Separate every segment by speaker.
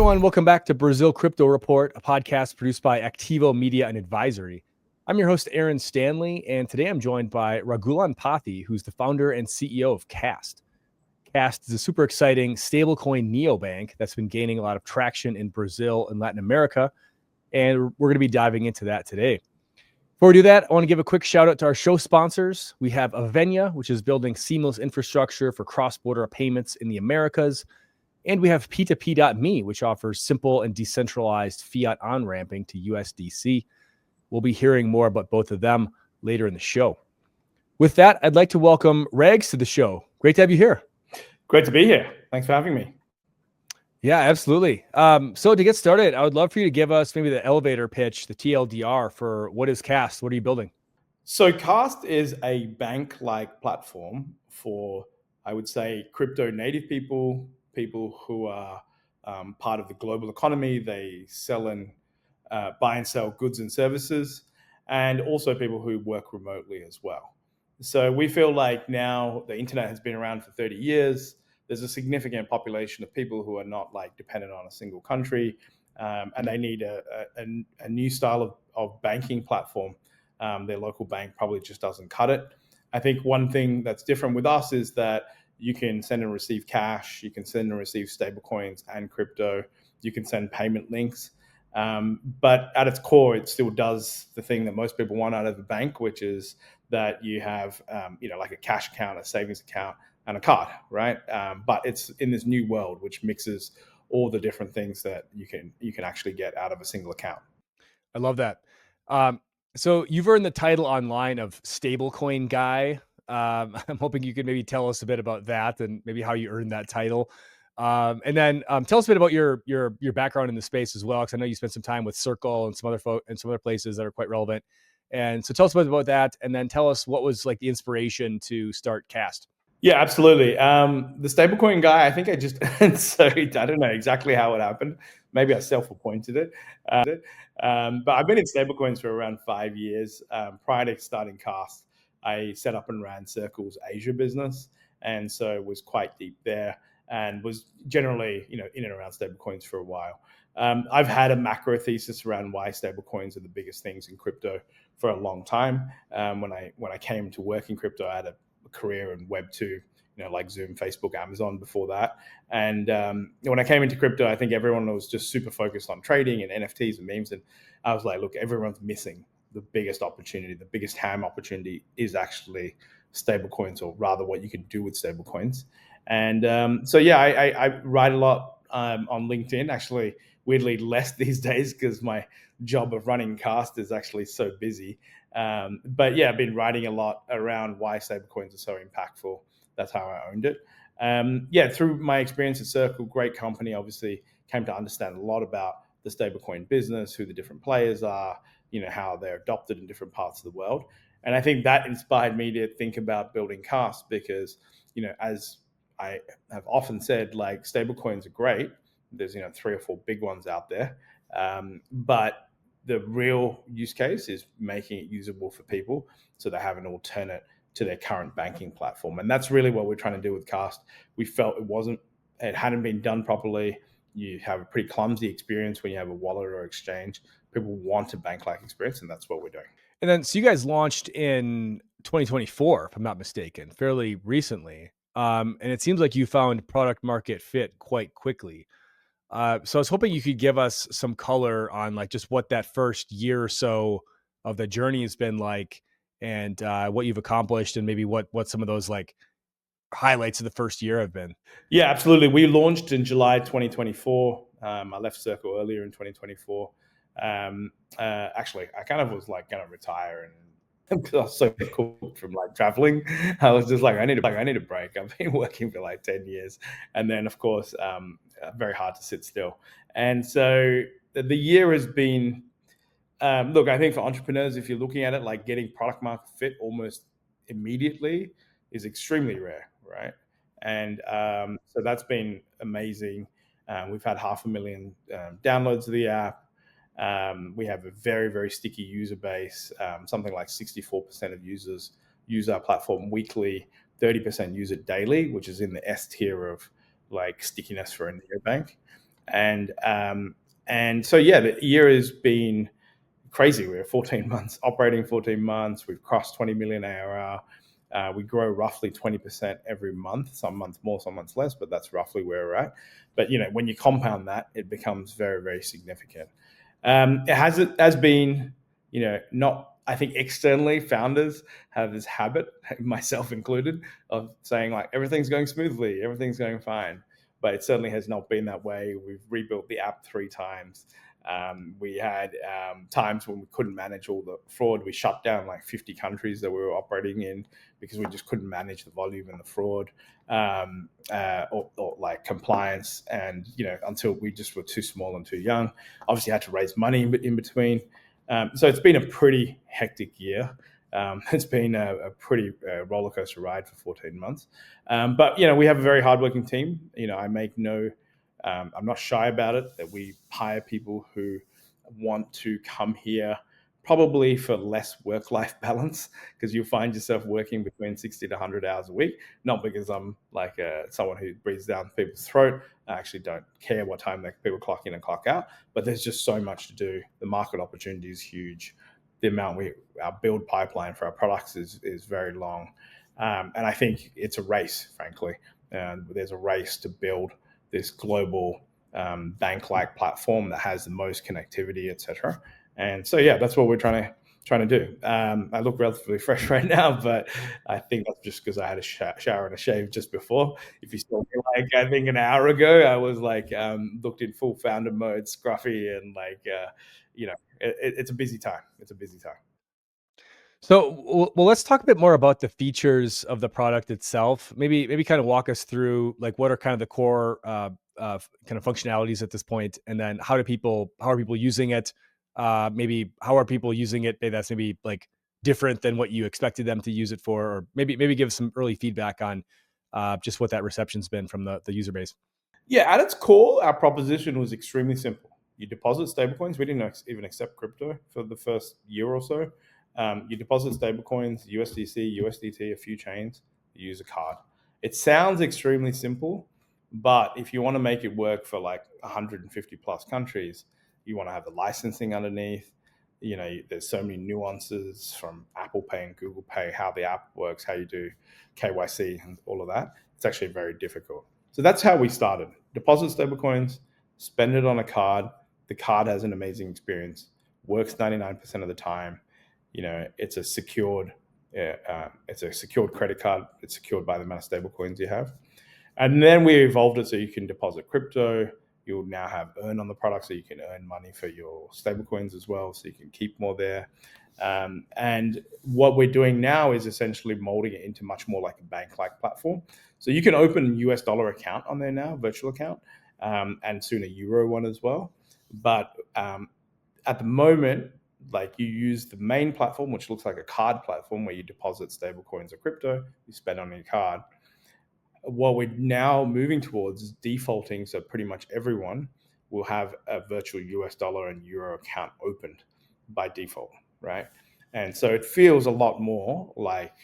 Speaker 1: everyone. Welcome back to Brazil Crypto Report, a podcast produced by Activo Media and Advisory. I'm your host, Aaron Stanley, and today I'm joined by Raagulan Pathy, who's the founder and CEO of KAST. KAST is a super exciting stablecoin neobank that's been gaining a lot of traction in Brazil and Latin America, and we're going to be diving into that today. Before we do that, I want to give a quick shout out to our show sponsors. We have Avenia, which is building seamless infrastructure for cross-border payments in the Americas. And we have P2P.me, which offers simple and decentralized fiat on-ramping to USDC. We'll be hearing more about both of them later in the show. With that, I'd like to welcome Rags to the show. Great to have you here.
Speaker 2: Great to be here. Thanks for having me.
Speaker 1: Yeah, absolutely. So to get started, I would love for you to give us maybe the elevator pitch, the TLDR for what is KAST? What are you building?
Speaker 2: So KAST is a bank-like platform for, I would say, crypto native people who are part of the global economy. They sell and buy and sell goods and services, and also people who work remotely as well. So we feel like now the internet has been around for 30 years. There's a significant population of people who are not like dependent on a single country, and they need a new style of banking platform. Their local bank probably just doesn't cut it. I think one thing that's different with us is that you can send and receive cash, you can send and receive stablecoins and crypto, you can send payment links. But at its core, it still does the thing that most people want out of a bank, which is that you have, like a cash account, a savings account, and a card, right? But it's in this new world, which mixes all the different things that you can actually get out of a single account.
Speaker 1: I love that. So you've earned the title online of stablecoin guy. I'm hoping you could maybe tell us a bit about that and maybe how you earned that title. And then tell us a bit about your background in the space as well, because I know you spent some time with Circle and some other places that are quite relevant. And so tell us a bit about that, and then tell us what was like the inspiration to start KAST.
Speaker 2: Yeah, absolutely. The stablecoin guy, I think I just so I don't know exactly how it happened. Maybe I self-appointed it. But I've been in stablecoins for around 5 years. Prior to starting KAST, I set up and ran Circle's Asia business, and so was quite deep there, and was generally in and around stablecoins for a while. I've had a macro thesis around why stablecoins are the biggest things in crypto for a long time. When I came to work in crypto, I had a career in Web 2, like Zoom, Facebook, Amazon before that. And when I came into crypto, I think everyone was just super focused on trading and NFTs and memes. And I was like, look, everyone's missing the biggest opportunity. The biggest ham opportunity is actually stablecoins, or rather what you can do with stablecoins. And I write a lot on LinkedIn, actually weirdly less these days because my job of running KAST is actually so busy. But yeah, I've been writing a lot around why stablecoins are so impactful. That's how I owned it. Through my experience at Circle, great company, obviously came to understand a lot about the stablecoin business, who the different players are, how they're adopted in different parts of the world. And I think that inspired me to think about building KAST because, as I have often said, like stablecoins are great. There's, 3 or 4 big ones out there. But the real use case is making it usable for people so they have an alternate to their current banking platform. And that's really what we're trying to do with KAST. We felt it hadn't been done properly. You have a pretty clumsy experience when you have a wallet or exchange. People want a bank-like experience, and that's what we're doing.
Speaker 1: And then, so you guys launched in 2024, if I'm not mistaken, fairly recently. And it seems like you found product market fit quite quickly. So I was hoping you could give us some color on like just what that first year or so of the journey has been like, and what you've accomplished, and maybe what some of those like highlights of the first year have been.
Speaker 2: Yeah, absolutely. We launched in July 2024. I left Circle earlier in 2024. Actually, I kind of was like going to retire, and because I was so cooked from like traveling, I was just like, I need a break. I've been working for like 10 years, and then of course, very hard to sit still. And so the year has been. Look, I think for entrepreneurs, if you're looking at it, like getting product market fit almost immediately is extremely rare, right? And so that's been amazing. We've had 500,000 downloads of the app. We have a very, very sticky user base. Something like 64% of users use our platform weekly, 30% use it daily, which is in the S tier of like stickiness for a neobank. And so yeah, the year has been crazy. We're 14 months operating, 14 months. We've crossed 20 million ARR. We grow roughly 20% every month. Some months more, some months less, but that's roughly where we're at. But when you compound that, it becomes very, very significant. It has been, not. I think externally, founders have this habit, myself included, of saying like everything's going smoothly, everything's going fine. But it certainly has not been that way. We've rebuilt the app 3 times. We had times when we couldn't manage all the fraud. We shut down like 50 countries that we were operating in because we just couldn't manage the volume and the fraud or like compliance. And, until we just were too small and too young, obviously had to raise money in between. So it's been a pretty hectic year. It's been a pretty roller coaster ride for 14 months. But, we have a very hardworking team. I'm not shy about it, that we hire people who want to come here probably for less work-life balance, because you'll find yourself working between 60 to 100 hours a week, not because I'm like someone who breathes down people's throat. I actually don't care what time people clock in and clock out, but there's just so much to do. The market opportunity is huge. The amount our build pipeline for our products is very long. And I think it's a race, frankly. There's a race to build this global bank-like platform that has the most connectivity, etc. And so, yeah, that's what we're trying to do. I look relatively fresh right now, but I think that's just because I had a shower and a shave just before. If you saw me, like, I think an hour ago, I was like looked in full founder mode, scruffy, and it's a busy time. It's a busy time.
Speaker 1: So, well, let's talk a bit more about the features of the product itself. Maybe kind of walk us through like what are kind of the core kind of functionalities at this point, and then how are people using it? Maybe how are people using it? Maybe that's maybe like different than what you expected them to use it for, or maybe give some early feedback on just what that reception's been from the user base.
Speaker 2: Yeah, at its core, our proposition was extremely simple. You deposit stablecoins. We didn't even accept crypto for the first year or so. You deposit stablecoins, USDC, USDT, a few chains. You use a card. It sounds extremely simple, but if you want to make it work for like 150 plus countries, you want to have the licensing underneath. There's so many nuances from Apple Pay and Google Pay, how the app works, how you do KYC and all of that. It's actually very difficult. So that's how we started. Deposit stablecoins, spend it on a card. The card has an amazing experience, works 99% of the time. It's a secured credit card. It's secured by the amount of stablecoins you have. And then we evolved it so you can deposit crypto. You'll now have earn on the product, so you can earn money for your stablecoins as well, so you can keep more there. And what we're doing now is essentially molding it into much more like a bank-like platform. So you can open a US dollar account on there now, virtual account, and soon a euro one as well. But at the moment, like, you use the main platform, which looks like a card platform where you deposit stablecoins or crypto, you spend on your card. What we're now moving towards is defaulting, so pretty much everyone will have a virtual US dollar and euro account opened by default, right? And so it feels a lot more like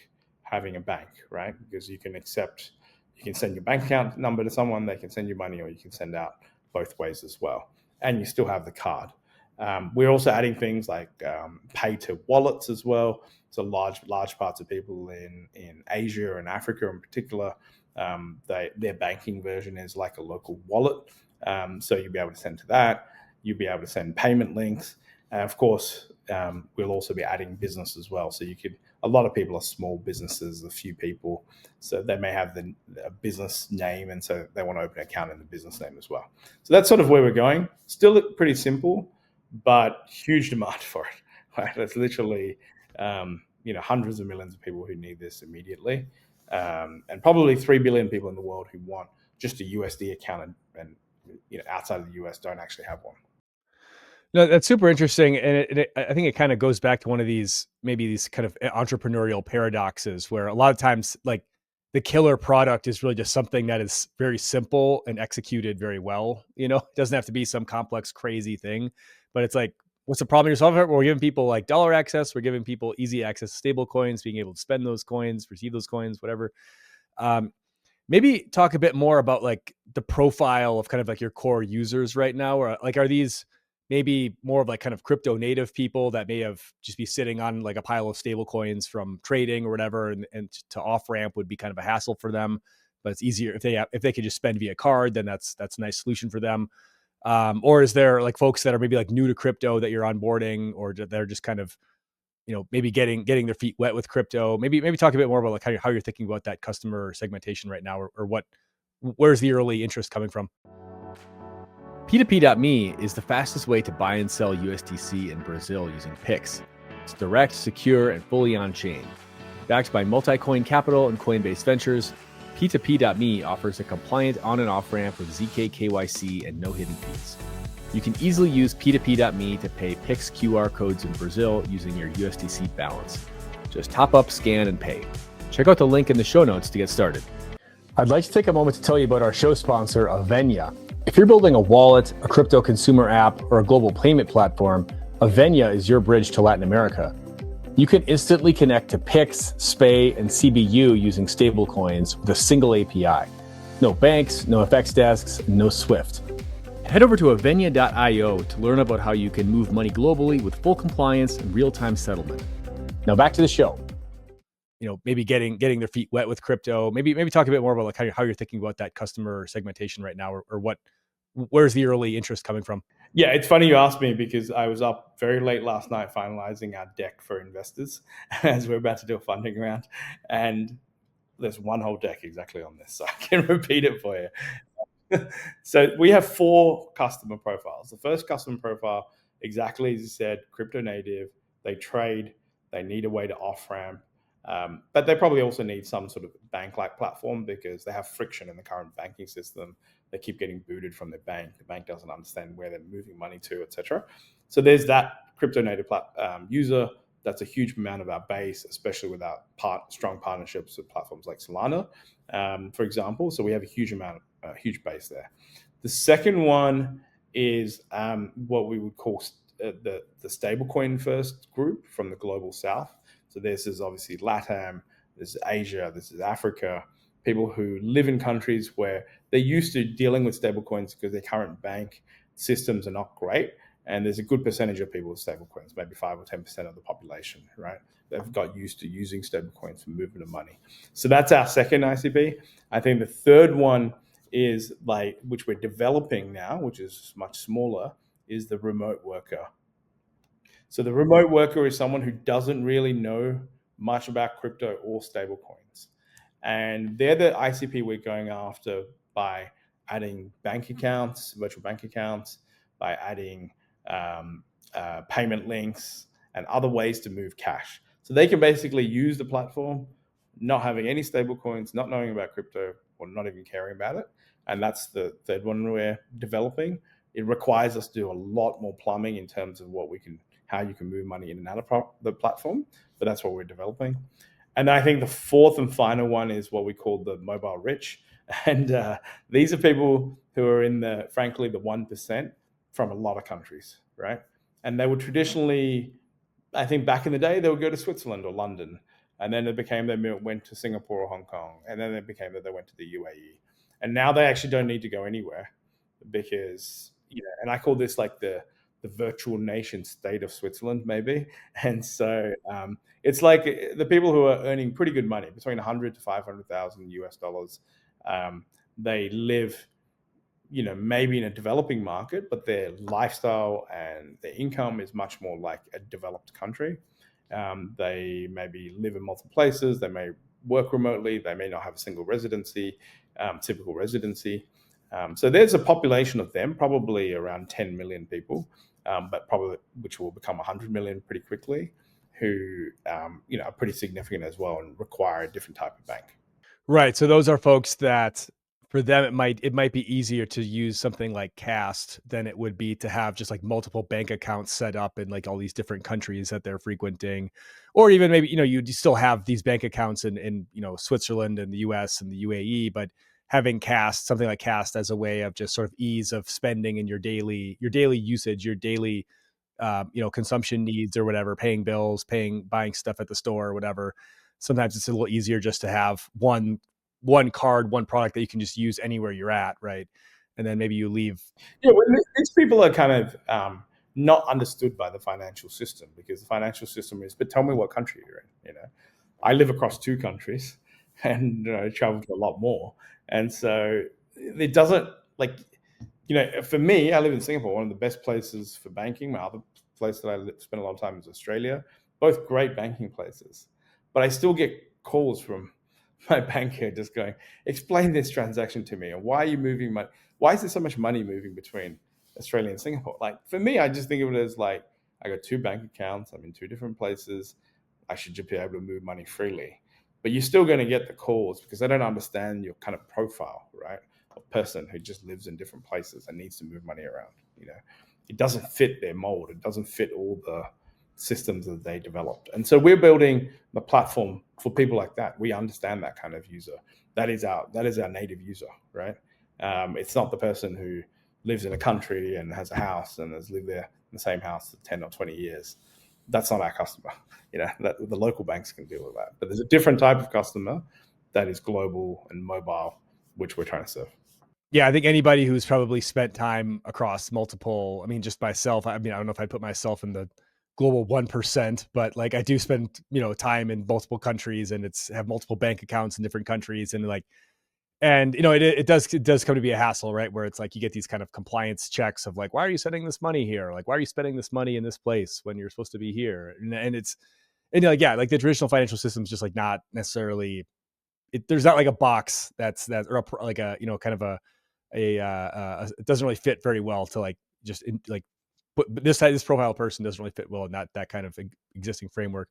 Speaker 2: having a bank, right? Because you can send your bank account number to someone, they can send you money, or you can send out both ways as well. And you still have the card. We're also adding things like pay to wallets as well. So large parts of people in Asia and Africa in particular, their banking version is like a local wallet. So you'll be able to send to that. You'll be able to send payment links. And of course, we'll also be adding business as well. So a lot of people are small businesses, a few people. So they may have a business name, and so they want to open an account in the business name as well. So that's sort of where we're going. Still pretty simple, but huge demand for it. Right? There's literally hundreds of millions of people who need this immediately, and probably 3 billion people in the world who want just a USD account, and outside of the US don't actually have one.
Speaker 1: No, that's super interesting, and I think it kind of goes back to one of these kind of entrepreneurial paradoxes, where a lot of times, like, the killer product is really just something that is very simple and executed very well. It doesn't have to be some complex, crazy thing, but it's like, what's the problem you're solving? Well, we're giving people like dollar access. We're giving people easy access to stable coins, being able to spend those coins, receive those coins, whatever. Maybe talk a bit more about like the profile of kind of like your core users right now, or like are these maybe more of like kind of crypto native people that may have just be sitting on like a pile of stable coins from trading or whatever, and to off ramp would be kind of a hassle for them, but it's easier if they could just spend via card, then that's a nice solution for them. Or is there like folks that are maybe like new to crypto that you're onboarding, or they're just kind of, maybe getting their feet wet with crypto? Maybe talk a bit more about like how you're thinking about that customer segmentation right now, or where's the early interest coming from? P2P.me is the fastest way to buy and sell USDC in Brazil using Pix. It's direct, secure, and fully on-chain. Backed by multi-coin capital and Coinbase Ventures, P2P.me offers a compliant on and off ramp with ZK KYC and no hidden fees. You can easily use P2P.me to pay Pix QR codes in Brazil using your USDC balance. Just top up, scan, and pay. Check out the link in the show notes to get started. I'd like to take a moment to tell you about our show sponsor, Avenia. If you're building a wallet, a crypto consumer app, or a global payment platform, Avenia is your bridge to Latin America. You can instantly connect to Pix, SPEI, and CBU using stablecoins with a single API. No banks, no FX desks, no SWIFT. Head over to avenia.io to learn about how you can move money globally with full compliance and real-time settlement. Now back to the show. Maybe getting their feet wet with crypto. Maybe talk a bit more about like how you're thinking about that customer segmentation right now, or where's the early interest coming from?
Speaker 2: Yeah, it's funny you asked me because I was up very late last night finalizing our deck for investors as we're about to do a funding round. And there's one whole deck exactly on this, so I can repeat it for you. So we have 4 customer profiles. The first customer profile, exactly as you said, crypto native, they trade, they need a way to off ramp, but they probably also need some sort of bank-like platform because they have friction in the current banking system. They keep getting booted from their bank. The bank doesn't understand where they're moving money to, etc. So there's that crypto native user. That's a huge amount of our base, especially with our strong partnerships with platforms like Solana, for example. So we have a huge base there. The second one is what we would call the stablecoin-first group from the global south. So this is obviously LatAm, this is Asia, this is Africa, people who live in countries where they're used to dealing with stablecoins because their current bank systems are not great. And there's a good percentage of people with stablecoins, maybe 5 or 10% of the population, right? They've got used to using stablecoins for movement of money. So that's our second ICB. I think the third one is which we're developing now, which is much smaller, is the remote worker. So the remote worker is someone who doesn't really know much about crypto or stablecoins. And they're the ICP we're going after by adding bank accounts, virtual bank accounts, by adding payment links and other ways to move cash. So they can basically use the platform, not having any stablecoins, not knowing about crypto, or not even caring about it. And that's the third one we're developing. It requires us to do a lot more plumbing in terms of how you can move money in and out of the platform, but that's what we're developing. And I think the fourth and final one is what we call the mobile rich. And these are people who are frankly, the 1% from a lot of countries, right? And they would traditionally, I think back in the day, they would go to Switzerland or London. And then it became they went to Singapore or Hong Kong. And then it became that they went to the UAE. And now they actually don't need to go anywhere because, and I call this like the virtual nation state of Switzerland, maybe. And so it's like the people who are earning pretty good money, between 100 to 500,000 US dollars. They live, maybe in a developing market, but their lifestyle and their income is much more like a developed country. They maybe live in multiple places. They may work remotely. They may not have a single residency, typical residency. So there's a population of them, probably around 10 million people, but probably which will become 100 million pretty quickly, who are pretty significant as well and require a different type of bank.
Speaker 1: Right. So those are folks that for them it might be easier to use something like KAST than it would be to have just like multiple bank accounts set up in like all these different countries that they're frequenting, or even maybe you still have these bank accounts in Switzerland and the US and the UAE, but having something like KAST as a way of just sort of ease of spending in your daily usage, your daily consumption needs or whatever, paying bills, buying stuff at the store or whatever. Sometimes it's a little easier just to have one one card, one product that you can just use anywhere you're at, right? And then maybe you leave.
Speaker 2: Yeah, well, these people are kind of not understood by the financial system, because the financial system is, but tell me what country you're in. I live across 2 countries, and I travel to a lot more, and so it doesn't, like, for me, I live in Singapore, one of the best places for banking. My other place that I spend a lot of time is Australia, both great banking places, but I still get calls from my banker just going, explain this transaction to me, and why are you moving money? Why is there so much money moving between Australia and Singapore? Like, for me, I just think of it as like, I got 2 bank accounts, I'm in 2 different places, I should just be able to move money freely. But you're still going to get the calls because they don't understand your kind of profile, right? A person who just lives in different places and needs to move money around. It doesn't fit their mold. It doesn't fit all the systems that they developed. And so we're building the platform for people like that. We understand that kind of user. That is our native user, right? It's not the person who lives in a country and has a house and has lived there in the same house for 10 or 20 years. That's not our customer. The local banks can deal with that. But there's a different type of customer that is global and mobile, which we're trying to serve.
Speaker 1: Yeah, I think anybody who's probably spent time across multiple, I mean, just myself, I don't know if I put myself in the global 1%, but like I do spend, time in multiple countries, and have multiple bank accounts in different countries. And it does come to be a hassle, right? Where it's like, you get these kind of compliance checks of like, why are you sending this money here? Like, why are you spending this money in this place when you're supposed to be here? And like the traditional financial system is just like not necessarily, there's not like a box or like a, kind of it doesn't really fit very well to like just but this profile person doesn't really fit well in that kind of existing framework.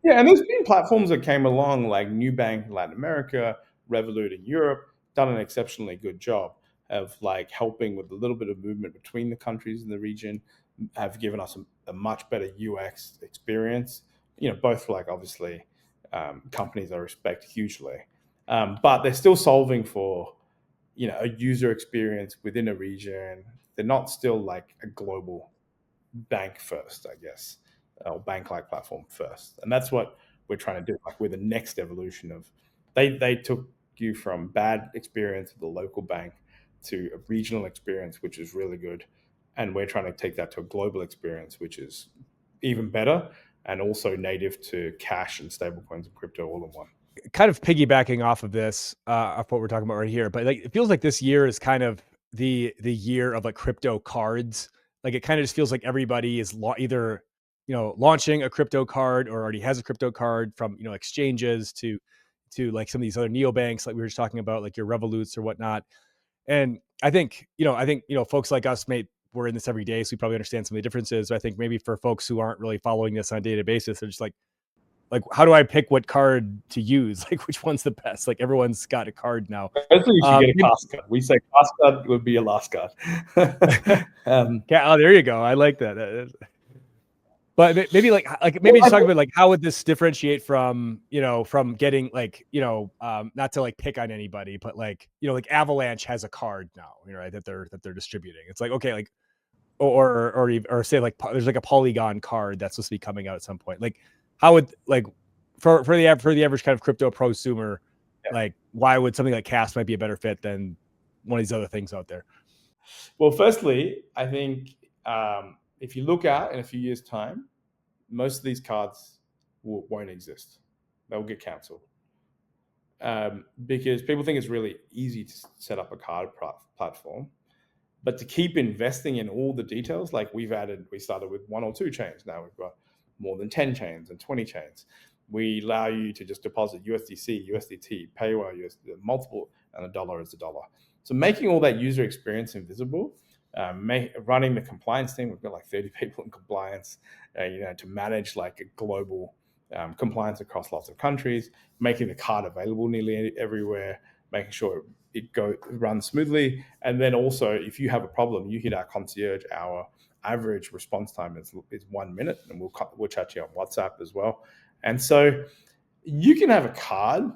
Speaker 2: Yeah, and there's been platforms that came along like Nubank in Latin America, Revolut in Europe, done an exceptionally good job of like helping with a little bit of movement between the countries in the region, have given us a much better UX experience. Both like obviously companies I respect hugely, but they're still solving for a user experience within a region. They're not still like a global bank first, I guess, or bank-like platform first. And that's what we're trying to do. Like, we're the next evolution of, they took you from bad experience with the local bank to a regional experience, which is really good. And we're trying to take that to a global experience, which is even better, and also native to cash and stablecoins and crypto all in one.
Speaker 1: Kind of piggybacking off of this, of what we're talking about right here, but like it feels like this year is kind of the year of like crypto cards. Like, it kind of just feels like everybody is either launching a crypto card or already has a crypto card, from exchanges to like some of these other neobanks, like we were just talking about, like your Revoluts or whatnot. And I think folks like us, we're in this every day, so we probably understand some of the differences. But I think maybe for folks who aren't really following this on a day-to-day basis, they're just like, how do I pick what card to use? Like, which one's the best? Like, everyone's got a card now.
Speaker 2: Hopefully you should get a KAST card. We say KAST card would be your last card.
Speaker 1: Yeah, there you go. I like that. But maybe maybe just talk about like, how would this differentiate from getting like, not to like pick on anybody, but like, like Avalanche has a card now, right, that they're distributing. It's like, okay, like, or say like there's like a Polygon card that's supposed to be coming out at some point. Like, how would, like, for the average kind of crypto prosumer, like, why would something like KAST might be a better fit than one of these other things out there?
Speaker 2: Well, firstly, I think if you look out in a few years' time, most of these cards won't exist. They'll get cancelled, because people think it's really easy to set up a card platform. But to keep investing in all the details, like we started with 1 or 2 chains. Now we've got more than 10 chains and 20 chains. We allow you to just deposit USDC, USDT, PayWell, multiple, and $1 is $1. So making all that user experience invisible, running the compliance team, we've got like 30 people in compliance, to manage like a global compliance across lots of countries, making the card available nearly everywhere, making sure it runs smoothly. And then also, if you have a problem, you hit our concierge. Our average response time is 1 minute, and we'll chat to you on WhatsApp as well. And so you can have a card,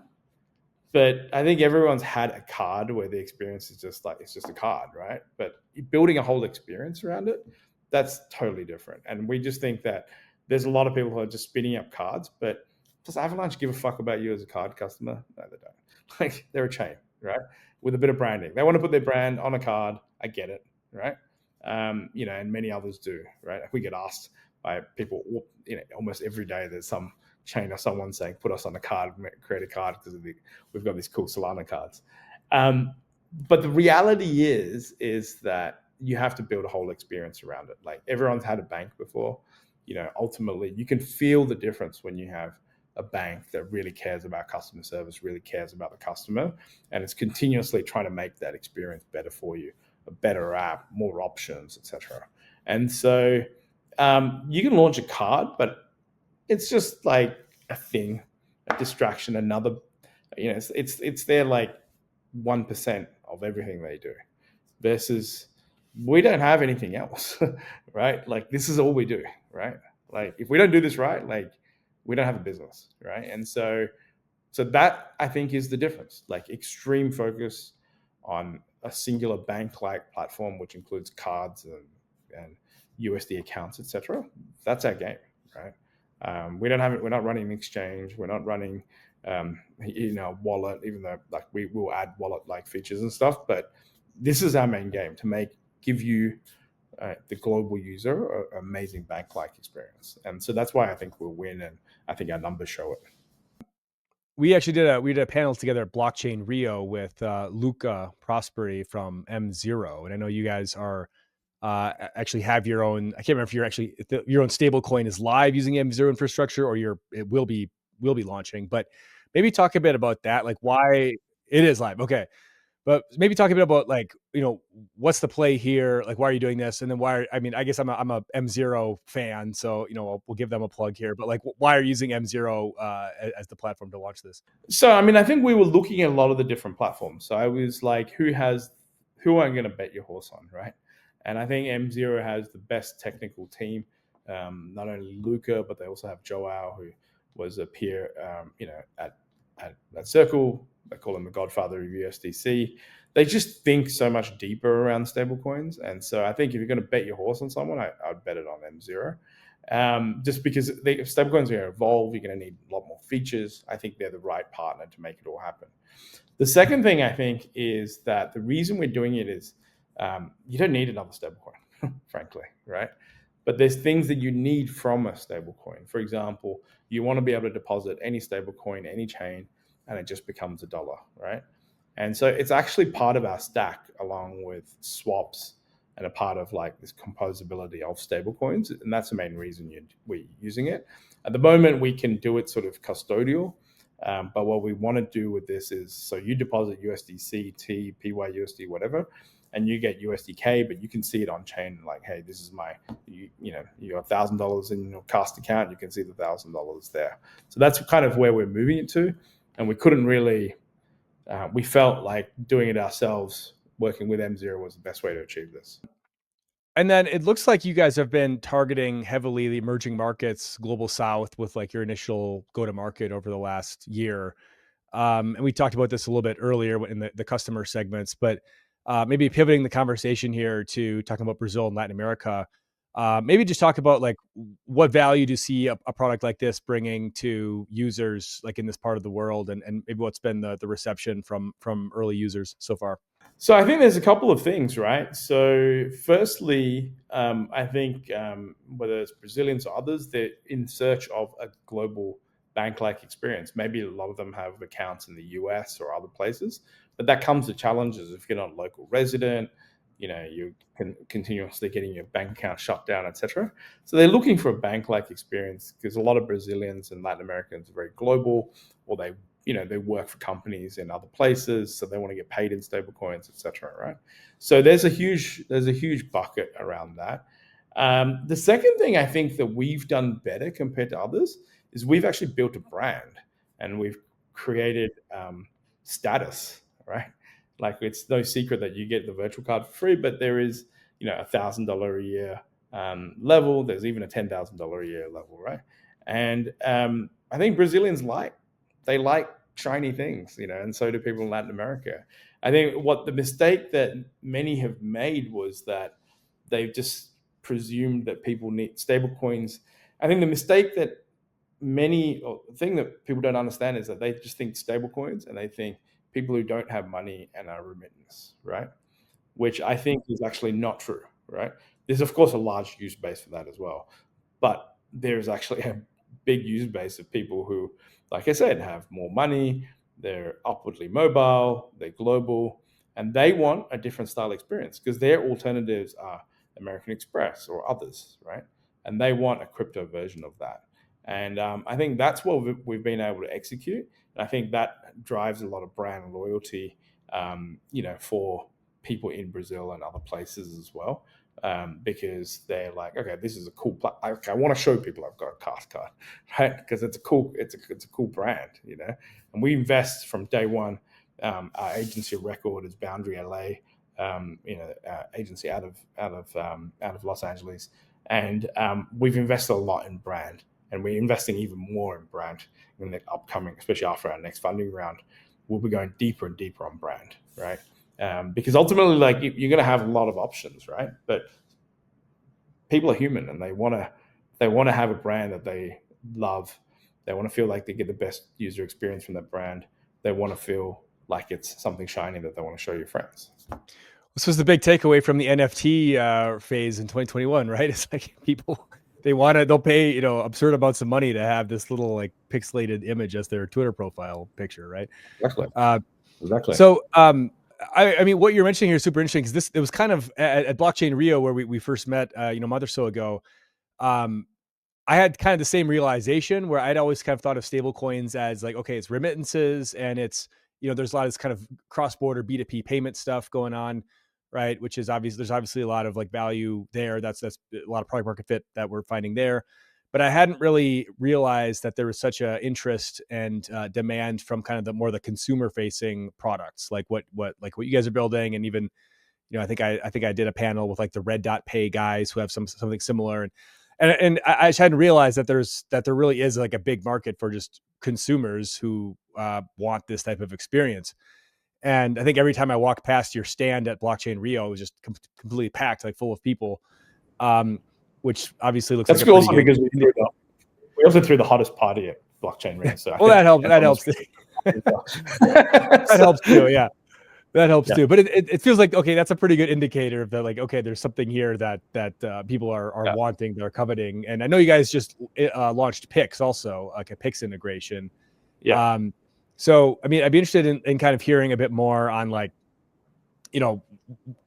Speaker 2: but I think everyone's had a card where the experience is just like, it's just a card, right? But building a whole experience around it, that's totally different. And we just think that there's a lot of people who are just spinning up cards, but does Avalanche give a fuck about you as a card customer? No, they don't. Like they're a chain, right? With a bit of branding. They want to put their brand on a card. I get it, right? And many others do, right? We get asked by people, almost every day. There's some chain or someone saying, "Put us on a card, create a card because we've got these cool Solana cards." But the reality is that you have to build a whole experience around it. Like everyone's had a bank before. Ultimately, you can feel the difference when you have a bank that really cares about customer service, really cares about the customer, and it's continuously trying to make that experience better for you, a better app, more options, etc. And so you can launch a card, but it's just like a thing, a distraction, another. It's their like 1% of everything they do, versus we don't have anything else, right? Like this is all we do, right? Like if we don't do this right, like we don't have a business, right? And so that I think is the difference. Like extreme focus on a singular bank-like platform, which includes cards and USD accounts, etc. That's our game, right? We don't have it. We're not running an exchange. We're not running, wallet. Even though like we will add wallet-like features and stuff, but this is our main game to give you the global user an amazing bank-like experience. And so that's why I think we'll win, and I think our numbers show it.
Speaker 1: We actually did a panel together at Blockchain Rio with Luca Prosperi from M0, and I know you guys are actually have your own. I can't remember if your own stablecoin is live using M0 infrastructure, or it will be launching. But maybe talk a bit about that, like why it is live. Okay, but maybe talk a bit about like what's the play here, like why are you doing this, and then why? I mean, I guess I'm a M0 fan, so we'll give them a plug here. But like, why are you using M0 as the platform to launch this?
Speaker 2: So I mean, I think we were looking at a lot of the different platforms. So I was like, who am I going to bet your horse on, right? And I think M0 has the best technical team. Not only Luca, but they also have Joao, who was a peer, at Circle. They call him the godfather of USDC. They just think so much deeper around stablecoins. And so I think if you're going to bet your horse on someone, I'd bet it on M0. Just because stablecoins are going to evolve, you're going to need a lot more features. I think they're the right partner to make it all happen. The second thing I think is that the reason we're doing it is you don't need another stablecoin, frankly, right? But there's things that you need from a stablecoin. For example, you want to be able to deposit any stablecoin, any chain, and it just becomes a dollar, right? And so it's actually part of our stack along with swaps and a part of like this composability of stablecoins. And that's the main reason we're using it. At the moment, we can do it sort of custodial. But what we want to do with this is, so you deposit USDC, T, PYUSD, whatever, and you get USDK, but you can see it on chain. Like, hey, this is you got $1,000 in your KAST account. You can see the $1,000 there. So that's kind of where we're moving it to. And we couldn't really, we felt like doing it ourselves, working with M0 was the best way to achieve this.
Speaker 1: And then it looks like you guys have been targeting heavily the emerging markets, global south, with like your initial go to market over the last year. And we talked about this a little bit earlier in the customer segments, but maybe pivoting the conversation here to talking about Brazil and Latin America. Maybe just talk about like what value do you see a product like this bringing to users like in this part of the world, and maybe what's been the reception from early users so far.
Speaker 2: So I think there's a couple of things, right? So firstly, I think whether it's Brazilians or others, they're in search of a global bank-like experience. Maybe a lot of them have accounts in the US or other places, but that comes with challenges. If you're not a local resident, you can continuously getting your bank account shut down, etc. So they're looking for a bank-like experience because a lot of Brazilians and Latin Americans are very global, or they work for companies in other places, so they want to get paid in stablecoins, etc. Right? So there's a huge bucket around that. The second thing I think that we've done better compared to others is we've actually built a brand and we've created status, right? Like it's no secret that you get the virtual card for free, but there is $1,000 a year level. There's even a $10,000 a year level, right? And I think Brazilians like shiny things, and so do people in Latin America. I think what the mistake that many have made was that they've just presumed that people need stable coins. I think the mistake that thing that people don't understand is that they just think stablecoins and they think people who don't have money and are remittance, right? Which I think is actually not true, right? There's of course a large user base for that as well, but there's actually a big user base of people who, like I said, have more money, they're upwardly mobile, they're global, and they want a different style experience because their alternatives are American Express or others, right? And they want a crypto version of that. And I think that's what we've been able to execute. And I think that drives a lot of brand loyalty, for people in Brazil and other places as well, because they're like, okay, this is a cool. I want to show people I've got a KAST card, right? Because it's a cool brand, And we invest from day one. Our agency record is Boundary LA, agency out of Los Angeles, and we've invested a lot in brand, and we're investing even more in brand in the upcoming, especially after our next funding round. We'll be going deeper and deeper on brand, right? Because ultimately, like you're going to have a lot of options, right? But people are human, and they want to have a brand that they love. They want to feel like they get the best user experience from that brand. They want to feel like it's something shiny that they want to show your friends.
Speaker 1: This was the big takeaway from the NFT phase in 2021, right? It's like people they'll pay absurd amounts of money to have this little like pixelated image as their Twitter profile picture, right?
Speaker 2: Exactly.
Speaker 1: So I mean, what you're mentioning here is super interesting because it was kind of at Blockchain Rio where we first met, a month or so ago. I had kind of the same realization where I'd always kind of thought of stable coins as like, okay, it's remittances and it's, there's a lot of this kind of cross-border B2P payment stuff going on, right? Which is obvious. There's obviously a lot of like value there. That's a lot of product market fit that we're finding there. But I hadn't really realized that there was such a interest and demand from kind of the consumer facing products, like what you guys are building. And even, I think I did a panel with like the Red Dot Pay guys who have something similar. And I just hadn't realized that there really is like a big market for just consumers who want this type of experience. And I think every time I walk past your stand at Blockchain Rio, it was just completely packed, like full of people, which obviously looks
Speaker 2: That's
Speaker 1: like a pretty
Speaker 2: also
Speaker 1: good
Speaker 2: because we also threw the hottest party at Blockchain Rio. So
Speaker 1: well, that helps. That helps. That helps too. Yeah. That helps too, but it feels like, okay, that's a pretty good indicator of that. Like, okay, there's something here that people are wanting, they're coveting. And I know you guys just launched Pix also, like a Pix integration.
Speaker 2: Yeah.
Speaker 1: So, I mean, I'd be interested in kind of hearing a bit more on like,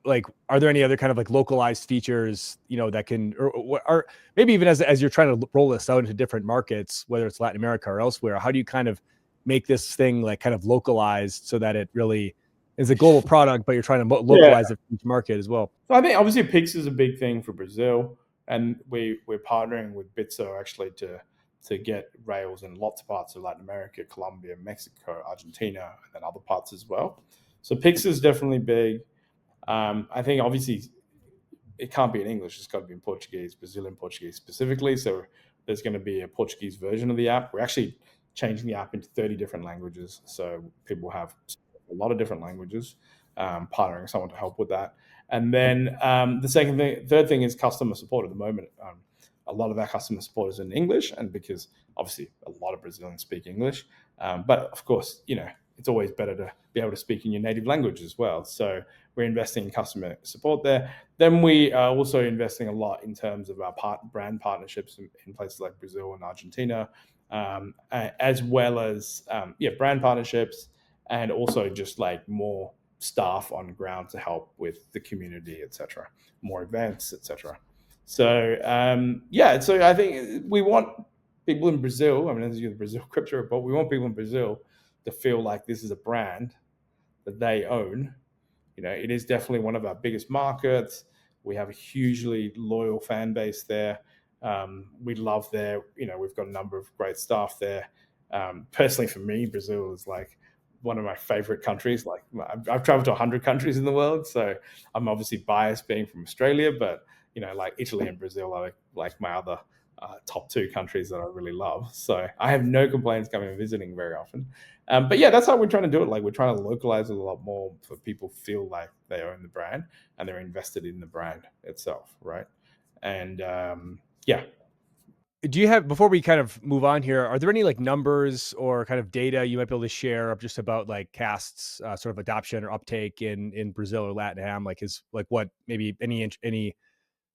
Speaker 1: like, are there any other kind of like localized features, that can, or maybe even as you're trying to roll this out into different markets, whether it's Latin America or elsewhere, how do you kind of make this thing like kind of localized so that it really is a global product, but you're trying to localize it for each market as well?
Speaker 2: So I think obviously Pix is a big thing for Brazil, and we're partnering with Bitso actually to get rails in lots of parts of Latin America, Colombia, Mexico, Argentina, and then other parts as well. So Pix is definitely big. I think obviously it can't be in English; it's got to be in Portuguese, Brazilian Portuguese specifically. So there's going to be a Portuguese version of the app. We're actually changing the app into 30 different languages, so people have a lot of different languages. Partnering someone to help with that. And then the third thing is customer support at the moment. A lot of our customer support is in English, and because obviously a lot of Brazilians speak English, but of course, it's always better to be able to speak in your native language as well. So we're investing in customer support there. Then we are also investing a lot in terms of our brand partnerships in places like Brazil and Argentina, as well as brand partnerships, and also just like more staff on ground to help with the community, etc., more events, etc. So so I think we want people in Brazil. I mean, this is the Brazil crypto report. We want people in Brazil to feel like this is a brand that they own. It is definitely one of our biggest markets. We have a hugely loyal fan base there. We love there. We've got a number of great staff there. Personally, for me, Brazil is like one of my favorite countries. Like I've traveled to 100 countries in the world, so I'm obviously biased being from Australia, but like Italy and Brazil are like my other top two countries that I really love. So I have no complaints coming and visiting very often. But yeah, that's how we're trying to do it. Like we're trying to localize it a lot more so people feel like they own the brand and they're invested in the brand itself, right? And yeah.
Speaker 1: do you have, before we kind of move on here, are there any like numbers or kind of data you might be able to share of just about like KAST's sort of adoption or uptake in Brazil or LatAm? Like, is like what maybe any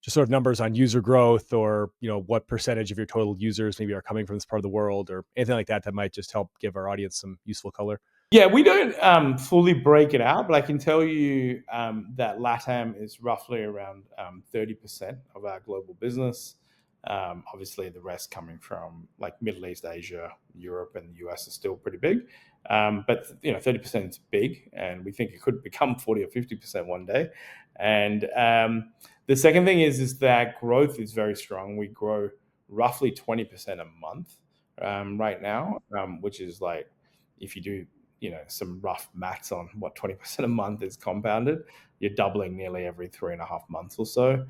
Speaker 1: just sort of numbers on user growth, or what percentage of your total users maybe are coming from this part of the world, or anything like that that might just help give our audience some useful color?
Speaker 2: Yeah, we don't fully break it out, but I can tell you that LATAM is roughly around 30% of our global business. Obviously, the rest coming from like Middle East, Asia, Europe, and the US is still pretty big. But 30% is big, and we think it could become 40 or 50% one day. And the second thing is that growth is very strong. We grow roughly 20% a month right now, which is like, if you do some rough maths on what 20% a month is compounded, you're doubling nearly every 3.5 months or so.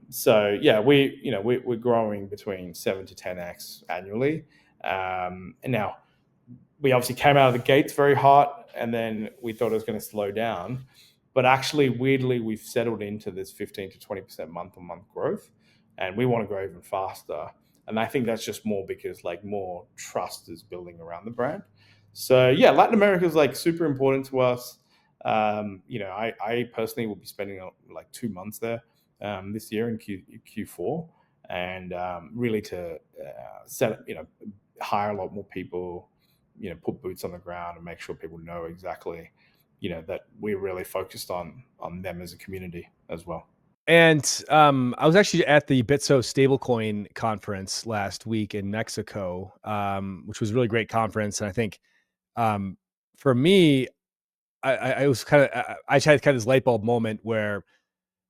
Speaker 2: So yeah, we're growing between 7 to 10x annually. And now we obviously came out of the gates very hot, and then we thought it was going to slow down. But actually, weirdly, we've settled into this 15 to 20% month-on-month growth, and we want to grow even faster. And I think that's just more because like more trust is building around the brand. So yeah, Latin America is like super important to us. I personally will be spending like 2 months there this year in Q4, and really to set hire a lot more people, put boots on the ground and make sure people know exactly, that we're really focused on them as a community as well.
Speaker 1: And I was actually at the Bitso stablecoin conference last week in Mexico, which was a really great conference. And I think um, for me, I was kind of, I just had kind of this light bulb moment where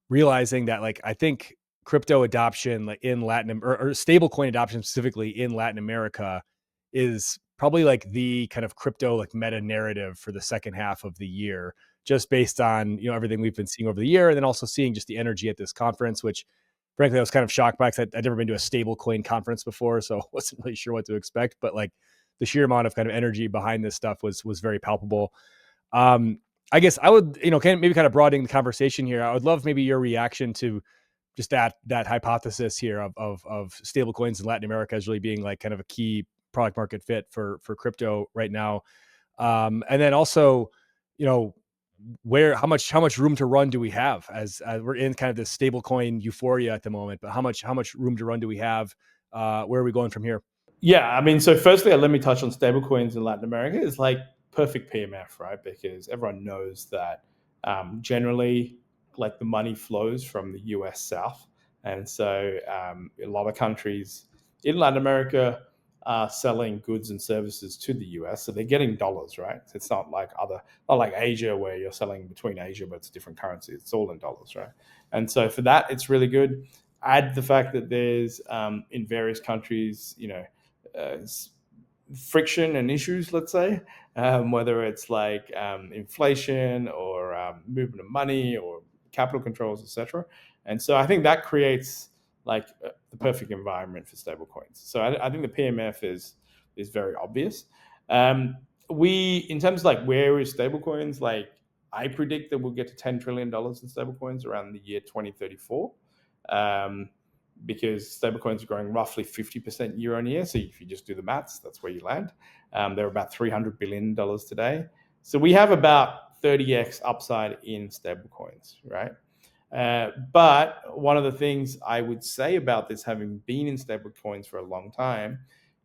Speaker 1: realizing that, like, I think crypto adoption, like in or stablecoin adoption specifically in Latin America, is probably like the kind of crypto like meta narrative for the second half of the year, just based on everything we've been seeing over the year, and then also seeing just the energy at this conference, which frankly I was kind of shocked by, because I'd never been to a stablecoin conference before, so I wasn't really sure what to expect. But like the sheer amount of kind of energy behind this stuff was very palpable. Um, I guess I would, maybe kind of broadening the conversation here, I would love maybe your reaction to just that hypothesis here of stable coins in Latin America as really being like kind of a key product market fit for crypto right now. And then also, you know, how much room to run do we have, as we're in kind of this stablecoin euphoria at the moment, but how much room to run do we have? Where are we going from here?
Speaker 2: Yeah, I mean, so firstly, let me touch on stablecoins in Latin America. It's like perfect PMF, right? Because everyone knows that generally, like the money flows from the US South, and so a lot of countries in Latin America are selling goods and services to the US, so they're getting dollars, right? It's not like Asia where you're selling between Asia, but it's a different currency. It's all in dollars, right? And so for that, it's really good. Add the fact that there's in various countries, uh, friction and issues, let's say, whether it's like inflation or movement of money or capital controls, etc. And so I think that creates like the perfect environment for stablecoins. So I think the PMF is very obvious. In terms of like where is stablecoins, like I predict that we'll get to $10 trillion in stablecoins around the year 2034. Because stablecoins are growing roughly 50% year on year. So if you just do the maths, that's where you land. They're about $300 billion today. So we have about 30x upside in stablecoins, right? But one of the things I would say about this, having been in stablecoins for a long time,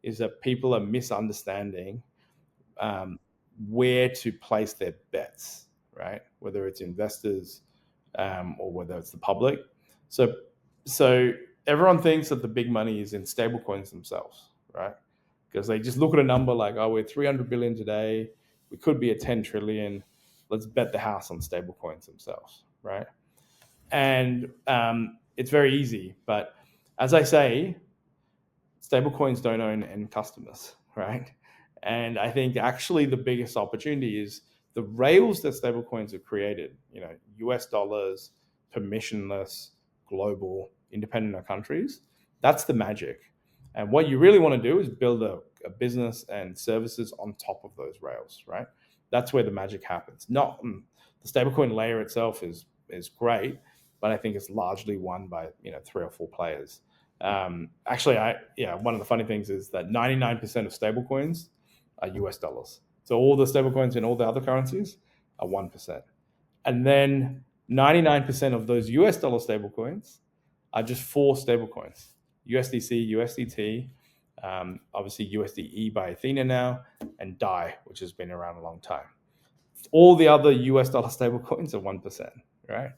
Speaker 2: is that people are misunderstanding where to place their bets, right? Whether it's investors or whether it's the public. So everyone thinks that the big money is in stablecoins themselves, right? Because they just look at a number like, oh, we're 300 billion today. We could be at 10 trillion. Let's bet the house on stablecoins themselves, right? And it's very easy. But as I say, stablecoins don't own end customers, right? And I think actually the biggest opportunity is the rails that stablecoins have created, US dollars, permissionless, global, independent of countries. That's the magic. And what you really want to do is build a business and services on top of those rails, right? That's where the magic happens. Not the stablecoin layer itself is great, but I think it's largely won by 3 or 4 players. Actually, one of the funny things is that 99% of stablecoins are US dollars. So all the stablecoins in all the other currencies are 1%. And then 99% of those US dollar stablecoins are just 4 stablecoins: USDC, USDT, obviously USDE by Avenia now, and DAI, which has been around a long time. All the other US dollar stablecoins are 1%, right?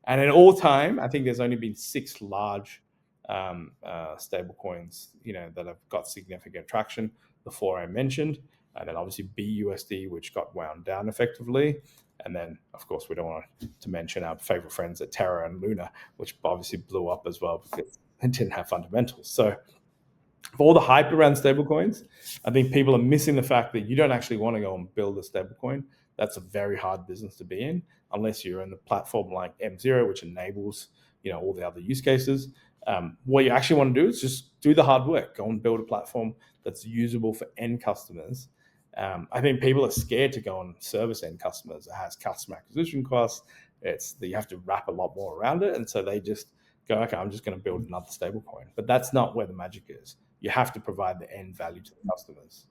Speaker 2: And in all time, I think there's only been 6 large stablecoins, that have got significant traction. The 4 I mentioned, and then obviously BUSD, which got wound down effectively. And then, of course, we don't want to mention our favorite friends at Terra and Luna, which obviously blew up as well because it didn't have fundamentals. So for all the hype around stablecoins, I think people are missing the fact that you don't actually want to go and build a stablecoin. That's a very hard business to be in unless you're in a platform like M0, which enables all the other use cases. What you actually want to do is just do the hard work. Go and build a platform that's usable for end customers. I think people are scared to go and service end customers. It has customer acquisition costs. It's that you have to wrap a lot more around it, and so they just go, okay, I'm just going to build another stablecoin. But that's not where the magic is. You have to provide the end value to the customers.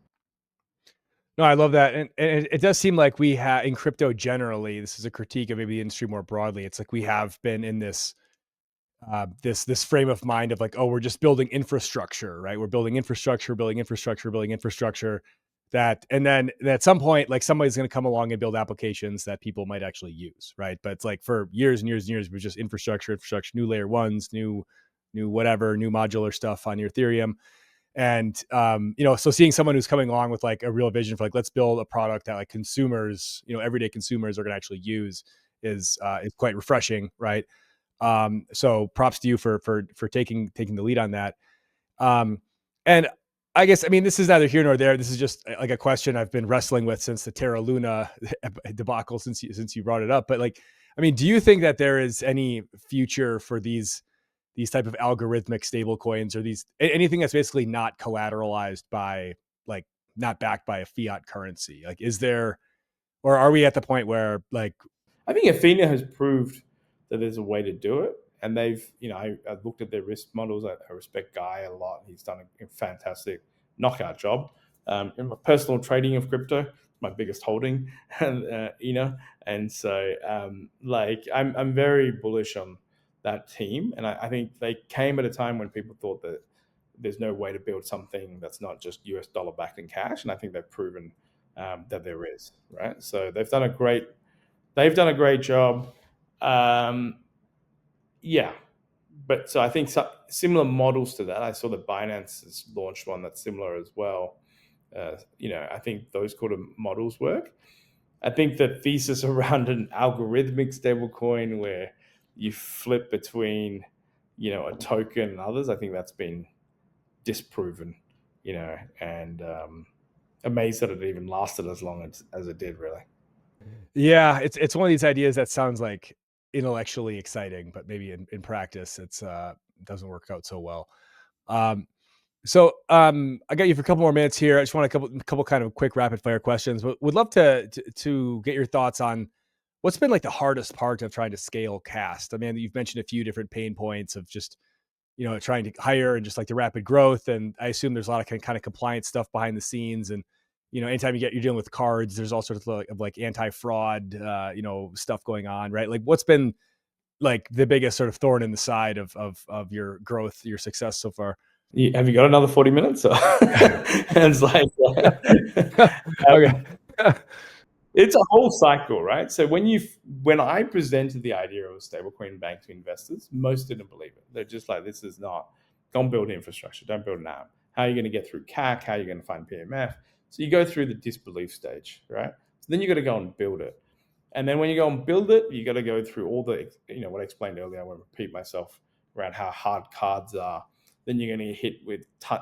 Speaker 1: No, I love that. And it does seem like we have in crypto generally, this is a critique of maybe the industry more broadly. It's like we have been in this this frame of mind of like, oh, we're just building infrastructure, right? We're building infrastructure, building infrastructure, building infrastructure. And then at some point, like somebody's going to come along and build applications that people might actually use, right? But it's like for years and years and years, it was just infrastructure, new layer ones, new whatever, new modular stuff on your Ethereum. And so seeing someone who's coming along with like a real vision for like, let's build a product that like consumers, everyday consumers are going to actually use is quite refreshing, right? So props to you for taking the lead on that. And I guess, I mean, this is neither here nor there. This is just like a question I've been wrestling with since the Terra Luna debacle, since you brought it up. But like, I mean, do you think that there is any future for these type of algorithmic stable coins, or anything that's basically not collateralized by, like, not backed by a fiat currency? Like, is there, or are we at the point where like,
Speaker 2: I think Avenia has proved that there's a way to do it. And they've, I looked at their risk models. I respect Guy a lot. He's done a fantastic knockout job. In my personal trading of crypto, my biggest holding, and so I'm very bullish on that team. And I think they came at a time when people thought that there's no way to build something that's not just US dollar backed in cash. And I think they've proven that there is, right? So they've done a great job. Yeah, but so I think similar models to that. I saw that Binance has launched one that's similar as well. I think those kind of models work. I think the thesis around an algorithmic stablecoin where you flip between, a token and others, I think that's been disproven, and amazed that it even lasted as long as it did, really.
Speaker 1: yeah, it's one of these ideas that sounds like intellectually exciting, but maybe in practice, it's doesn't work out so well. I got you for a couple more minutes here. I just want a couple kind of quick rapid fire questions, but would love to get your thoughts on what's been like the hardest part of trying to scale KAST. I mean, you've mentioned a few different pain points of just, trying to hire and just like the rapid growth. And I assume there's a lot of kind of compliance stuff behind the scenes. And, anytime you're dealing with cards, there's all sorts of like anti-fraud, stuff going on, right? Like what's been like the biggest sort of thorn in the side of your growth, your success so far?
Speaker 2: Have you got another 40 minutes? It's like,
Speaker 1: Okay.
Speaker 2: it's a whole cycle, right? So when I presented the idea of a stablecoin bank to investors, most didn't believe it. They're just like, this is not, don't build infrastructure, don't build an app. How are you going to get through CAC? How are you going to find PMF? So you go through the disbelief stage, right? So then you got to go and build it. And then when you go and build it, you got to go through all the, what I explained earlier. I won't repeat myself around how hard cards are. Then you're going to get hit with,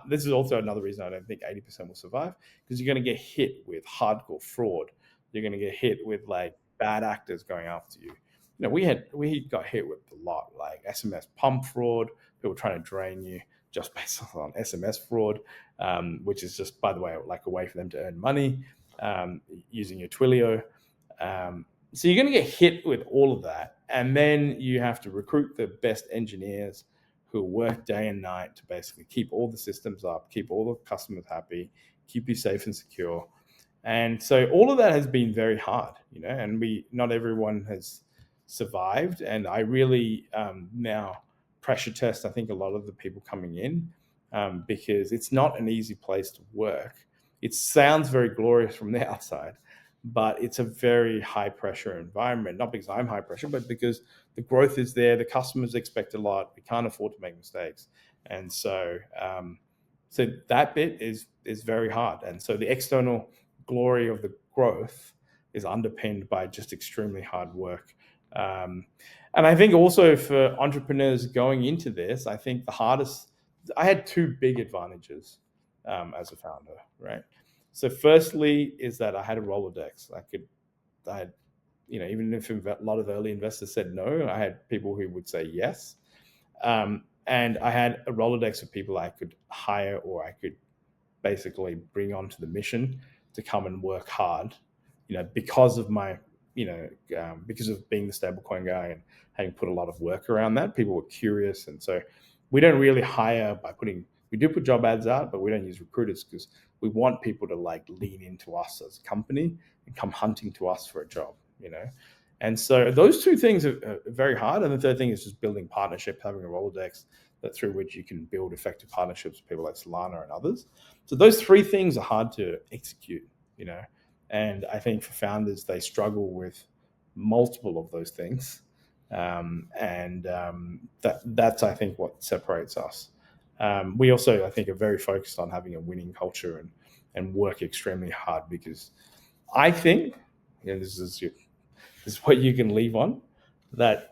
Speaker 2: this is also another reason I don't think 80% will survive, because you're going to get hit with hardcore fraud. You're going to get hit with like bad actors going after you. We got hit with a lot, like SMS pump fraud, people trying to drain you just based on SMS fraud, which is just, by the way, like a way for them to earn money using your Twilio. So you're going to get hit with all of that. And then you have to recruit the best engineers who work day and night to basically keep all the systems up, keep all the customers happy, keep you safe and secure. And so all of that has been very hard, and not everyone has survived. And I really now pressure test, I think, a lot of the people coming in, because it's not an easy place to work. It sounds very glorious from the outside, but it's a very high pressure environment, not because I'm high pressure, but because the growth is there. The customers expect a lot. We can't afford to make mistakes. And so, so that bit is very hard. And so the external glory of the growth is underpinned by just extremely hard work. And I think also for entrepreneurs going into this, I think I had two big advantages as a founder, right? So firstly is that I had a Rolodex. I had, even if a lot of early investors said no, I had people who would say yes. And I had a Rolodex of people I could hire or I could basically bring onto the mission to come and work hard, because of my, because of being the stablecoin guy and having put a lot of work around that. People were curious. And so we don't really hire we do put job ads out, but we don't use recruiters because we want people to lean into us as a company and come hunting to us for a job, And so those two things are very hard. And the third thing is just building partnerships, having a Rolodex through which you can build effective partnerships with people like Solana and others. So those three things are hard to execute, And I think for founders, they struggle with multiple of those things. That's, I think, what separates us. We also, I think, are very focused on having a winning culture and work extremely hard, because I think, this is what you can leave on, that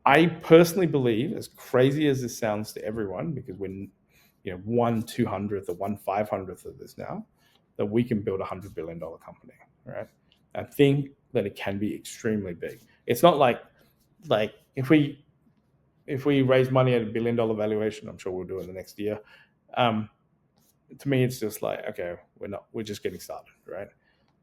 Speaker 2: I personally believe, as crazy as this sounds to everyone, because we're 1/200th or 1/500th of this now, that we can build $100 billion company, right? I think that it can be extremely big. It's not like if we raise money at $1 billion valuation, I'm sure we'll do it in the next year. To me, it's just okay, we're just getting started, right?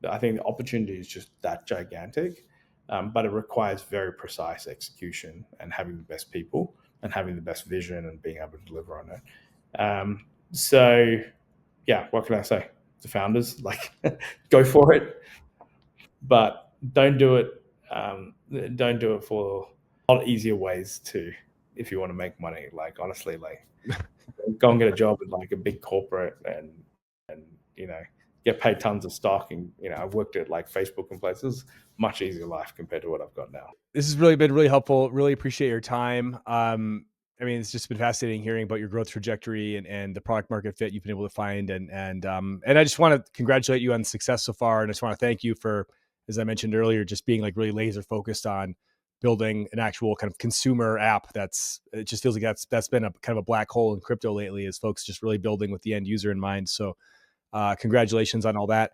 Speaker 2: I think the opportunity is just that gigantic, but it requires very precise execution and having the best people and having the best vision and being able to deliver on it. So yeah, what can I say to founders? Go for it, but don't do it. Don't do it for a lot easier ways if you want to make money. Honestly, go and get a job at a big corporate and get paid tons of stock. And I've worked at Facebook and places. Much easier life compared to what I've got now.
Speaker 1: This has really been really helpful. Really appreciate your time. It's just been fascinating hearing about your growth trajectory and the product market fit you've been able to find. And I just want to congratulate you on success so far. And I just want to thank you for, as I mentioned earlier, just being really laser focused on building an actual kind of consumer app. It just feels like that's been a kind of a black hole in crypto lately, is folks just really building with the end user in mind. So congratulations on all that.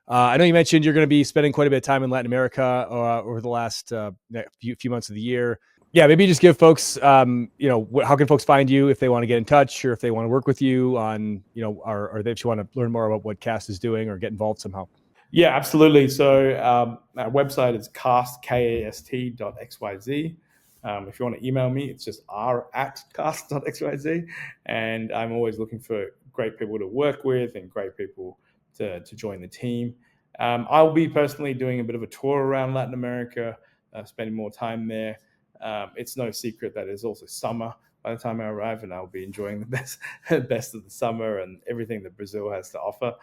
Speaker 1: I know you mentioned you're going to be spending quite a bit of time in Latin America over the last few months of the year. Yeah, maybe just give folks, how can folks find you if they want to get in touch, or if they want to work with you on, or if you want to learn more about what KAST is doing or get involved somehow.
Speaker 2: Yeah, absolutely. So our website is KAST.xyz. If you want to email me, it's just r@kast.xyz. And I'm always looking for great people to work with and great people to join the team. I'll be personally doing a bit of a tour around Latin America, spending more time there. It's no secret that it's also summer by the time I arrive, and I'll be enjoying the best of the summer and everything that Brazil has to offer.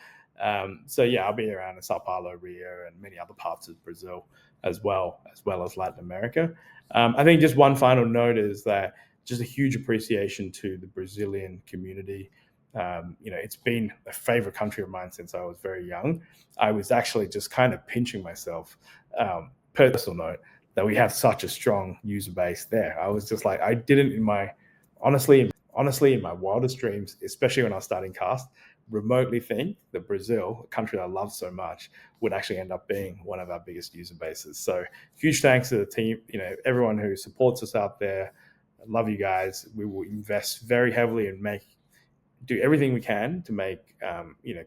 Speaker 2: So yeah, I'll be around in Sao Paulo, Rio, and many other parts of Brazil as well as Latin America. I think just one final note is that just a huge appreciation to the Brazilian community. It's been a favorite country of mine since I was very young. I was actually just kind of pinching myself, personal note, that we have such a strong user base there. I was just I didn't honestly in my wildest dreams, especially when I was starting KAST, remotely think that Brazil, a country that I love so much, would actually end up being one of our biggest user bases. So huge thanks to the team, everyone who supports us out there. I love you guys. We will invest very heavily and do everything we can to make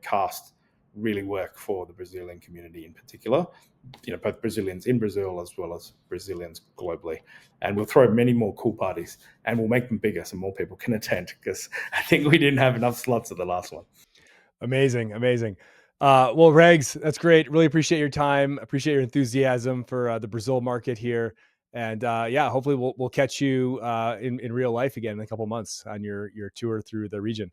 Speaker 2: KAST really work for the Brazilian community in particular, both Brazilians in Brazil as well as Brazilians globally. And we'll throw many more cool parties, and we'll make them bigger so more people can attend, because I think we didn't have enough slots at the last one.
Speaker 1: Amazing. Well, Regs, that's great. Really appreciate your time. Appreciate your enthusiasm for the Brazil market here. And yeah, hopefully we'll catch you in real life again in a couple of months on your tour through the region.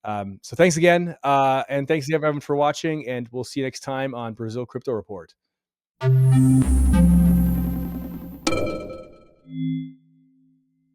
Speaker 1: So thanks again. And thanks everyone for watching, and we'll see you next time on Brazil Crypto Report.